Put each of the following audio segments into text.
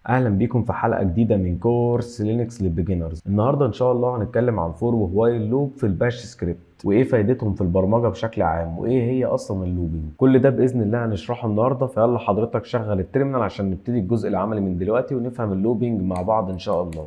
اهلا بيكم في حلقه جديده من كورس لينكس للبيجنرز. النهارده ان شاء الله هنتكلم عن فور ووايل لوب في الباش سكريبت، وايه فايدتهم في البرمجه بشكل عام، وايه هي اصلا اللوبينج. كل ده باذن الله هنشرحه النهارده. فيلا حضرتك شغل التيرمينال عشان نبتدي الجزء العملي من دلوقتي ونفهم اللوبينج مع بعض ان شاء الله.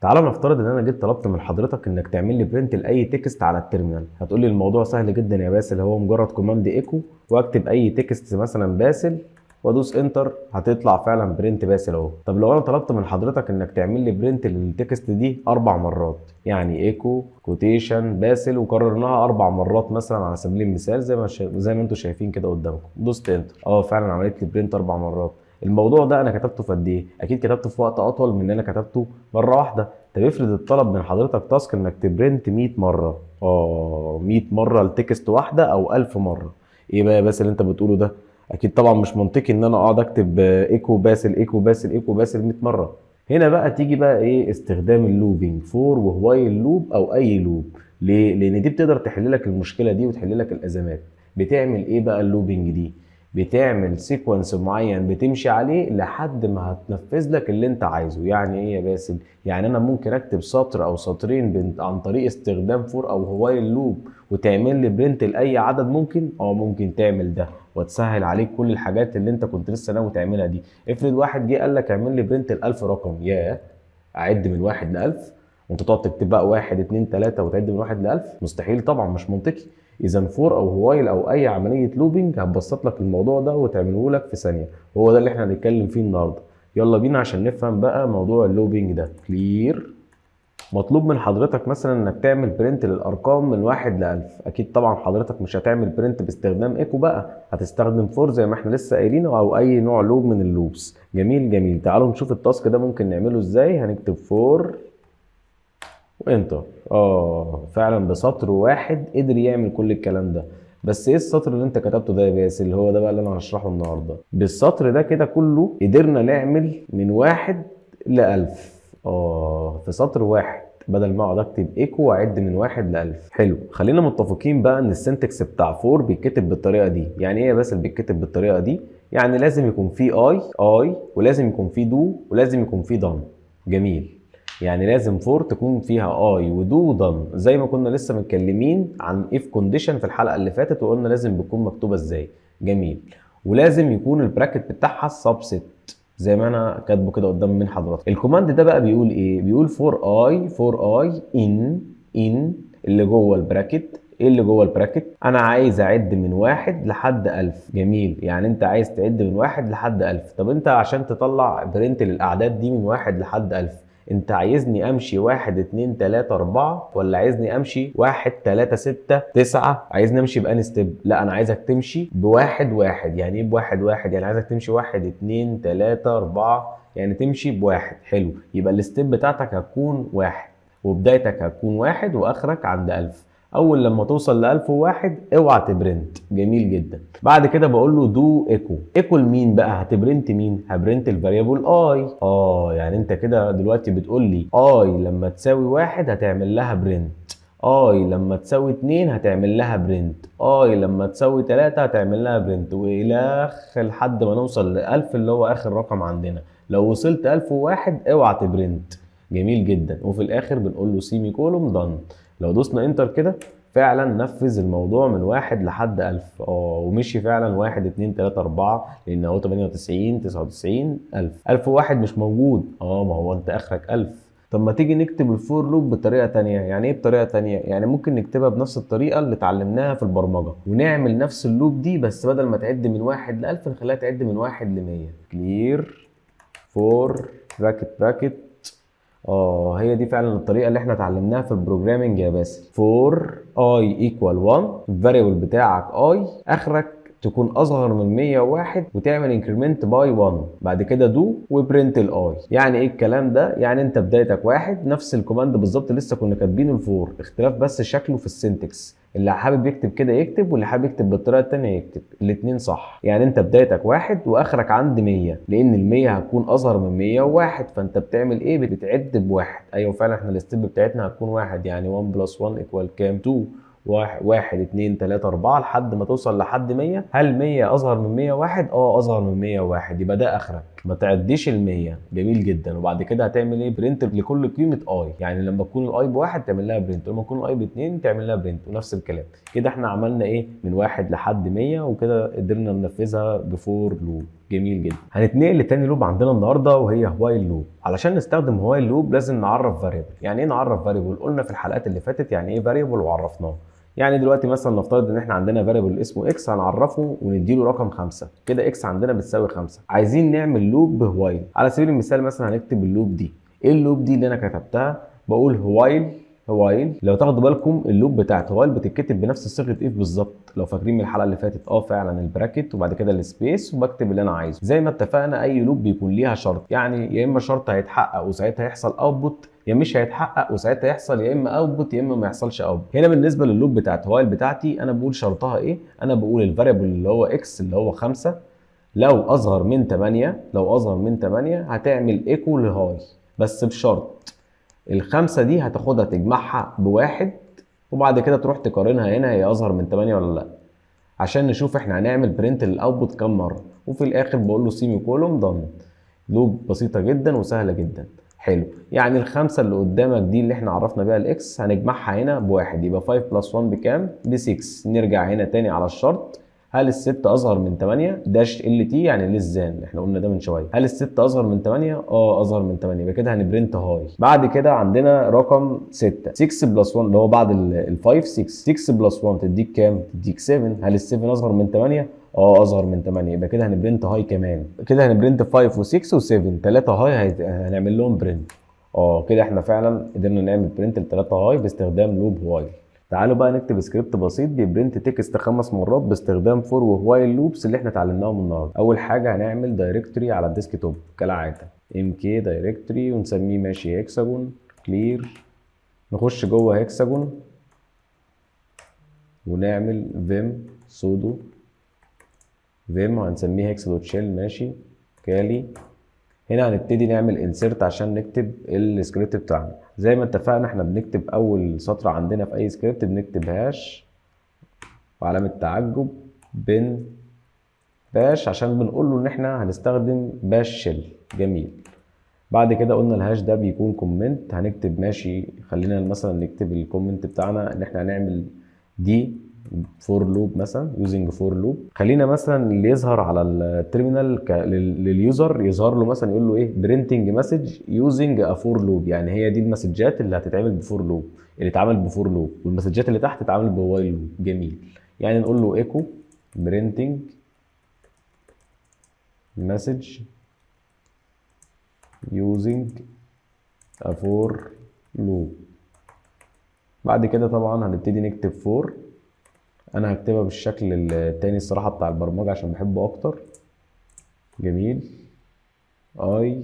تعالى نفترض ان انا جيت طلبت من حضرتك انك تعمل لي برنت لاي تكست على التيرمينال. هتقول لي الموضوع سهل جدا يا باسل، هو مجرد كوماند ايكو واكتب اي تكست مثلا باسل وادوس انتر هتطلع فعلا برنت باسل اهو. طب لو انا طلبت من حضرتك انك تعمل لي برنت للتكست دي 4 مرات، يعني ايكو كوتيشن باسل وكررناها 4 مرات مثلا على سبيل المثال زي ما انتم شايفين كده قدامكم، دوست انتر فعلا عملت لي برنت 4 مرات. الموضوع ده انا كتبته في قد ايه؟ اكيد كتبته في وقت اطول من اللي انا كتبته مره واحده. طب افرض الطلب من حضرتك تاسك انك تبرنت 100 مره، 100 مره لتكست واحده او 1000 مره، ايه بقى بس اللي انت بتقوله ده؟ اكيد طبعا مش منطقي ان انا اقعد اكتب ايكو باسل ايكو باسل ايكو باسل 100 مره. هنا بقى تيجي بقى ايه استخدام اللوبينج فور ووايل لوب او اي لوب. ليه؟ لان دي بتقدر تحل لك المشكله دي وتحل لك الازمات. بتعمل ايه بقى اللوبينج دي؟ بتعمل سيكونس معين بتمشي عليه لحد ما هتنفذ لك اللي انت عايزه. يعني ايه يا باسل؟ يعني انا ممكن اكتب سطر او سطرين عن طريق استخدام فور او وايل لوب وتعمل لي برنت لاي عدد. ممكن تعمل ده وتسهل عليك كل الحاجات اللي انت كنت لسه ناوي تعملها دي. افرض واحد جه قال لك اعمل لي برنت ال1000 رقم، اعد من 1 ل1000 وانت تقعد تكتب بقى 1 2 3 وتعد من 1 ل1000؟ مستحيل طبعا، مش منطقي. اذا فور او هوايل او اي عمليه لوبينج هتبسط لك الموضوع ده وتعمله لك في ثانيه. هو ده اللي احنا هنتكلم فيه النهارده. يلا بينا عشان نفهم بقى موضوع اللوبينج ده. كلير. مطلوب من حضرتك مثلا انك تعمل برنت للارقام من 1 ل1000. اكيد طبعا حضرتك مش هتعمل برنت باستخدام ايكو بقى، هتستخدم فور زي ما احنا لسه قايلين او اي نوع لوب من اللوبس. جميل جميل. تعالوا نشوف التاسك ده ممكن نعمله ازاي. هنكتب فور وانتر. فعلا بسطر واحد قدر يعمل كل الكلام ده. بس ايه السطر اللي انت كتبته ده يا باسل؟ هو ده بقى اللي انا هشرحه النهارده. بالسطر ده كده كله قدرنا نعمل من 1 ل1000. في سطر واحد بدل ما اقعد اكتب ايكو واعد من 1 ل1000. حلو، خلينا متفقين بقى ان السنتكس بتاع فور بيتكتب بالطريقه دي. يعني ايه يا باسل بيتكتب بالطريقه دي؟ يعني لازم يكون في اي ولازم يكون في دو ولازم يكون في دان. جميل. يعني لازم فور تكون فيها اي ودو ودن، زي ما كنا لسه متكلمين عن اف كونديشن في الحلقه اللي فاتت وقلنا لازم بتكون مكتوبه ازاي. جميل. ولازم يكون البراكت بتاعها سبست زي ما انا كاتبه كده قدام من حضرتك. الكوماند ده بقى بيقول ايه؟ بيقول فور اي ان اللي جوه البراكت. ايه اللي جوه البراكت؟ انا عايز اعد من 1 لحد 1000. جميل، يعني انت عايز تعد من 1 لحد 1000. طب انت عشان تطلع برنت للاعداد دي من 1 لحد 1000، انت عايزني امشي 1 2 3 4 ولا عايزني امشي 1 3 6 9؟ عايزني امشي بأني ستيب؟ لا، انا عايزك تمشي بواحد واحد. يعني ايه بواحد واحد؟ يعني عايزك تمشي 1 2 3 4، يعني تمشي بواحد. حلو، يبقى الستيب بتاعتك هتكون واحد وبدايتك هتكون واحد واخرك عند 1000. اول لما توصل ل 1001 اوعى تبرنت. جميل جدا. بعد كده بقول له دو ايكو لمين بقى؟ هتبرنت مين؟ هبرنت الفاريبل اي. يعني انت كده دلوقتي بتقول لي اي لما تساوي 1 هتعمل لها برنت، اي لما تساوي 2 هتعمل لها برنت، اي لما تساوي 3 هتعمل لها برنت، والى لحد ما نوصل ل 1000 اللي هو اخر رقم عندنا. لو وصلت 1001 اوعى تبرنت. جميل جدا. وفي الاخر بنقول له سيمي كولوم دان. لو دوسنا انتر كده فعلا نفذ الموضوع من 1 لحد 1000. ومشي فعلا 1 2 3 4 لان هو 98 99 1000. 1001 مش موجود. ما هو انت اخرك 1000. طب ما تيجي نكتب الفور لوب بطريقه تانية. يعني ايه بطريقه تانية؟ يعني ممكن نكتبها بنفس الطريقه اللي اتعلمناها في البرمجه ونعمل نفس اللوب دي، بس بدل ما تعد من 1 ل1000 نخليها تعد من 1 ل100. كلير فور براكت. هي دي فعلا الطريقه اللي احنا اتعلمناها في البروجرامنج يا باسل. فور اي ايكوال 1، الفاريبل بتاعك اي، اخرك تكون اصغر من 101 وتعمل انكريمنت باي 1. بعد كده دو وبرنت الاي. يعني ايه الكلام ده؟ يعني انت بدايتك واحد، نفس الكوماند بالظبط لسه كنا كاتبينه الفور، اختلاف بس شكله في السنتكس. اللي حابب يكتب كده يكتب، واللي حابب يكتب بالطريقه الثانيه يكتب. الاثنين صح. يعني انت بدايتك واحد واخرك عند 100، لان ال100 هتكون اصغر من 101. فانت بتعمل ايه؟ بتعد بواحد. ايوه فعلا احنا الستيب بتاعتنا هتكون واحد، يعني 1 بلس 1 ايكوال كام؟ 2. واحد 2 3 4 لحد ما توصل لحد 100. هل 100 اصغر من 101؟ اصغر من 101، يبقى ده اخرك، ما تعديش ال 100. جميل جدا. وبعد كده هتعمل ايه؟ برنت لكل قيمه اي، يعني لما تكون الاي بواحد تعمل لها برنت، ولما تكون الاي باتنين تعمل لها برنت، ونفس الكلام. كده احنا عملنا ايه؟ من 1 لحد 100، وكده قدرنا ننفذها بفور لوب. جميل جدا. هنتنقل لتاني لوب عندنا النهارده، وهي وايل لوب. علشان نستخدم وايل لوب لازم نعرف فاريبل. يعني ايه نعرف فاريبل؟ قلنا في الحلقات اللي فاتت يعني ايه فاريبل وعرفناه. يعني دلوقتي مثلا نفترض ان احنا عندنا فاريبل اسمه اكس، هنعرفه ونديله رقم 5. كده اكس عندنا بتساوي 5. عايزين نعمل لوب بوايل. على سبيل المثال مثلا هنكتب اللوب دي. ايه اللوب دي اللي انا كتبتها؟ بقول وايل. لو تاخدوا بالكم اللوب بتاعت وايل بتتكتب بنفس صيغه اف بالظبط، لو فاكرين من الحلقه اللي فاتت. فعلا البراكت وبعد كده السبيس وبكتب اللي انا عايزه. زي ما اتفقنا اي لوب بيكون ليها شرط، يعني يا اما شرط هيتحقق وساعتها يحصل اوتبوت، يا مش هيتحقق وساعتها يحصل يا اما اوتبوت يا اما ما يحصلش اوتبوت. هنا بالنسبه لللوب بتاعت وايل بتاعتي انا بقول شرطها ايه؟ انا بقول الفاريبل اللي هو اكس اللي هو 5 لو اصغر من 8 هتعمل ايكو لهاي، بس بشرط الخمسة دي هتاخدها تجمعها بواحد، وبعد كده تروح تقارنها هنا هي اصغر من 8 ولا لا، عشان نشوف احنا هنعمل برنت للاوتبوت كام مره. وفي الاخر بقول له سيمي كولوم دان. لوب بسيطه جدا وسهله جدا. حلو. يعني الخمسه اللي قدامك دي اللي احنا عرفنا بيها الاكس هنجمعها هنا بواحد، يبقى 5 بلس 1 بكام؟ ب 6. نرجع هنا تاني على الشرط. هل الست اصغر من 8 داش ال تي يعني للزان، احنا قلنا ده من شويه. هل الست اصغر من 8؟ اصغر من 8، يبقى كده هنبرنت هاي. بعد كده عندنا رقم 6. 6 بلس 1 اللي هو بعد ال 5 6 بلس 1 تديك كام؟ تديك 7. هل ال 7 اصغر من 8؟ اصغر من 8، يبقى كده هنبرنت هاي كمان. كده هنبرنت 5 و6 و7، 3 هاي هنعمل لهم برنت. كده احنا فعلا قدرنا نعمل برنت ل 3 هاي باستخدام لوب وايل. تعالوا بقى نكتب سكريبت بسيط بيبرنت تكست 5 مرات باستخدام فور ووايل لوبس اللي احنا اتعلمناهم النهارده. اول حاجه هنعمل دايركتوري على الديسك توب كالعاده، ام كي دايركتوري، ونسميه ماشي هيكساجون كلير. نخش جوه هيكساجون ونعمل فيم سودو فيم، هنسميه هيكس دوت شيل ماشي كالي. هنا هنبتدي نعمل انسيرت عشان نكتب السكريبت بتاعنا. زي ما اتفقنا احنا بنكتب اول سطر عندنا في اي سكريبت بنكتب هاش وعلامة تعجب بن باش، عشان بنقول له ان احنا هنستخدم باش شيل. جميل. بعد كده قلنا الهاش ده بيكون كومنت، هنكتب ماشي. خلينا مثلا نكتب الكومنت بتاعنا ان احنا هنعمل دي فور لوب مثلا، يوزنج فور لوب. خلينا مثلا اللي يظهر على التيرمينال لليوزر يظهر له مثلا يقول له ايه؟ برينتنج مسج يوزنج ا فور لوب، يعني هي دي المسجات اللي هتتعمل بفور لوب، اللي اتعمل بفور لوب، والمسجات اللي تحت اتعمل بوايل لوب. جميل. يعني نقول له ايكو برينتنج مسج يوزنج ا فور لوب. بعد كده طبعا هنبتدي نكتب فور. انا هكتبها بالشكل التاني الصراحه بتاع البرمجه عشان بحبه اكتر. جميل. i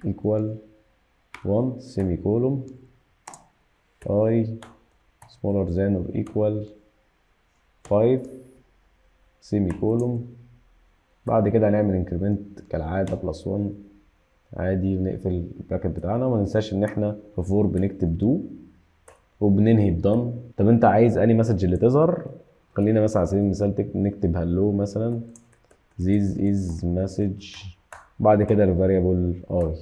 equal 1 سيمي كولوم i smaller than or equal 5 سيمي كولوم. بعد كده هنعمل انكريمنت كالعاده بلس 1 عادي، ونقفل البراكت بتاعنا. وما ننساش ان احنا في فور بنكتب دو وبننهي بدن. طب انت عايز انهي مسج اللي تظهر؟ خلينا مثلا على سبيل المثال نكتب هلو مثلا this is message، بعد كده الفاريبل اي.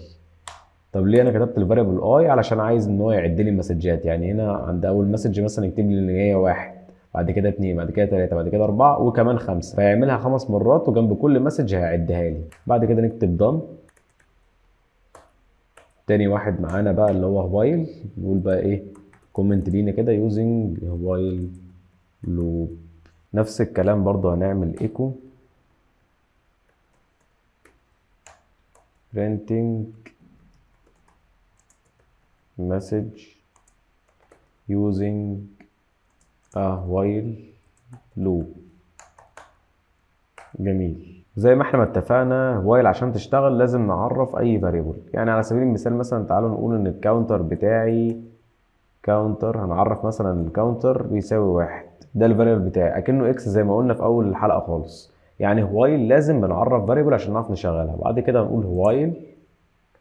طب ليه انا كتبت الفاريبل اي؟ علشان عايز ان هو يعد لي المسجات. يعني هنا عند اول مسج مثلا يكتب لي ان هي 1 بعد كده 2 بعد كده 3 بعد كده 4 وكمان 5، فيعملها 5 مرات وجنب كل مسج هيعدها لي. بعد كده نكتب done. تاني واحد معانا بقى اللي هو وايل، نقول بقى ايه؟ كومنت لينا كده يوزنج وايل لوب. نفس الكلام برضو هنعمل ايكو printing message using a while loop. جميل. زي ما احنا ما اتفقنا وايل عشان تشتغل لازم نعرف اي فاريبل. يعني على سبيل المثال مثلا تعالوا نقول ان الكاونتر بتاعي كاونتر، هنعرف مثلا الكاونتر بيساوي 1، ده الفاريبل بتاعي اكنه اكس زي ما قلنا في اول الحلقه خالص. يعني وايل لازم بنعرف فاريبل عشان نعرف نشغلها. بعد كده نقول وايل،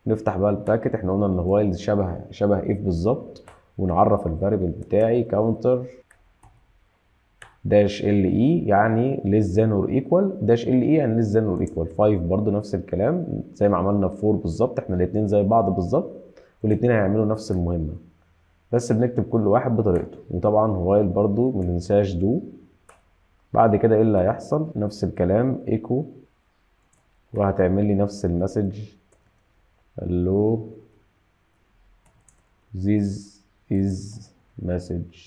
نفتح بقى البراكت. احنا قلنا ان وايل شبه اف بالظبط، ونعرف الفاريبل بتاعي كاونتر داش ال اي يعني less than or equal، داش ال اي يعني less than or equal. 5 برضو نفس الكلام زي ما عملنا في 4 بالظبط، احنا الاتنين زي بعض بالظبط والاتنين هيعملوا نفس المهمة، بس بنكتب كل واحد بطريقته. وطبعا وايل برضو مننساش دو. بعد كده ايه اللي هيحصل؟ نفس الكلام ايكو، وهتعمل لي نفس المسج hello this is message،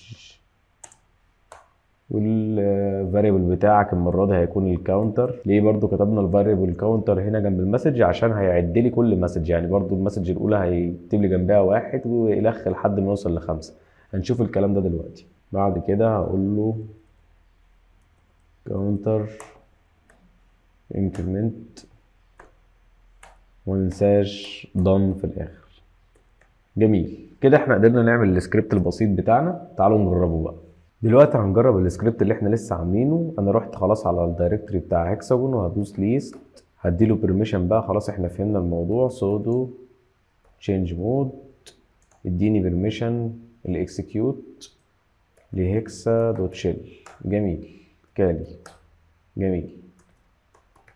والفاريبل بتاعك المره دي هيكون الكاونتر. ليه برضو كتبنا الفاريبل كاونتر هنا جنب المسج؟ عشان هيعد لي كل مسج، يعني برضو المسج الاولى هيكتب لي جنبها 1 والخ لحد ما يوصل ل5. هنشوف الكلام ده دلوقتي. بعد كده هقول له كاونتر انكريمنت ومننساش done في الاخر. جميل كده، احنا قدرنا نعمل السكريبت البسيط بتاعنا. تعالوا نجربه بقى. دلوقتي هنجرب السكريبت اللي احنا لسه عاملينه. انا رحت خلاص على الدايركتوري بتاع هكساجون وهدوس ليست، هديله بيرميشن بقى. خلاص احنا فهمنا الموضوع. سودو تشينج مود، اديني بيرميشن الاكسكيوت لهكسا دوت شيل. جميل كالي، جميل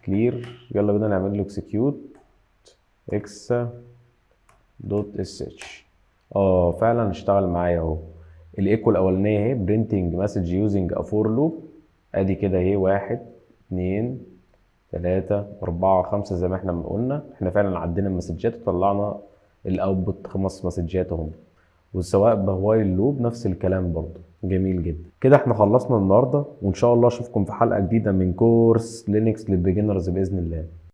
كلير. يلا بينا نعمل له اكسكيوت هكسا دوت اس اتش. فعلا اشتغل معايا اهو. الايكو الاولانيه اهي برينتنج مسج يوزنج ا فور لوب، ادي كده اهي 1 2 3 4 5 زي ما احنا قلنا. احنا فعلا عدينا المسجات وطلعنا الاوتبوت 5 مسجات اهم. وسواء بوايل لوب نفس الكلام برضه. جميل جدا كده، احنا خلصنا النهارده، وان شاء الله اشوفكم في حلقه جديده من كورس لينكس للبيجنرز باذن الله.